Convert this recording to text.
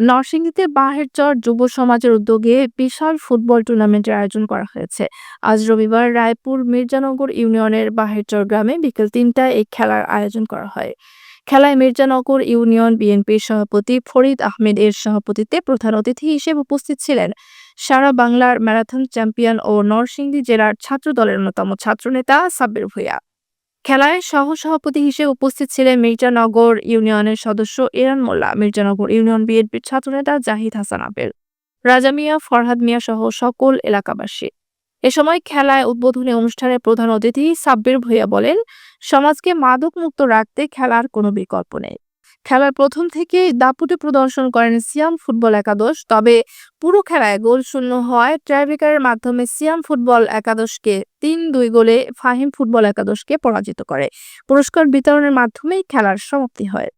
নরসিংদীতে বাহেরচর যুব সমাজের উদ্যোগে বিশাল ফুটবল টুর্নামেন্টের আয়োজন করা হয়েছে। আজ রবিবার রায়পুর মির্জানগর ইউনিয়নের বাহেরচর গ্রামে বিকেল ৩টায় এই খেলার আয়োজন করা হয়। খেলায় মির্জানগর ইউনিয়ন বিএনপির সভাপতি ফরিদ আহমেদ এর সভাপতিত্বে প্রধান অতিথি হিসেবে উপস্থিত ছিলেন সারা বাংলার ম্যারাথন চ্যাম্পিয়ন ও নরসিংদী জেলার ছাত্র দলের অন্যতম ছাত্রনেতা সাব্বির ভূঁইয়া। খেলায় সহ-সভাপতি হিসেবে উপস্থিত ছিলেন মির্জানগর ইউনিয়নের সদস্য এরান মোল্লা, মির্জানগর ইউনিয়ন বিএনপির ছাত্রনেতা জাহিদ হাসান আবেল, রাজা মিয়া, ফরহাদ মিয়া সহ সকল এলাকাবাসী। এ সময় খেলায় উদ্বোধনী অনুষ্ঠানে প্রধান অতিথি সাব্বির ভূঁইয়া বলেন, সমাজকে মাদক মুক্ত রাখতে খেলার কোনো বিকল্প নেই। খেলার প্রথম থেকেই দাপুটে প্রদর্শন করেন সিয়াম ফুটবল একাদশ। তবে পুরো খেলায় গোলশূন্য হওয়ায় টাইব্রেকারের মাধ্যমে সিয়াম ফুটবল একাদশকে ৩-২ গোলে ফাহিম ফুটবল একাদশকে পরাজিত করে। পুরস্কার বিতরণের মাধ্যমেই খেলার সমাপ্তি হয়।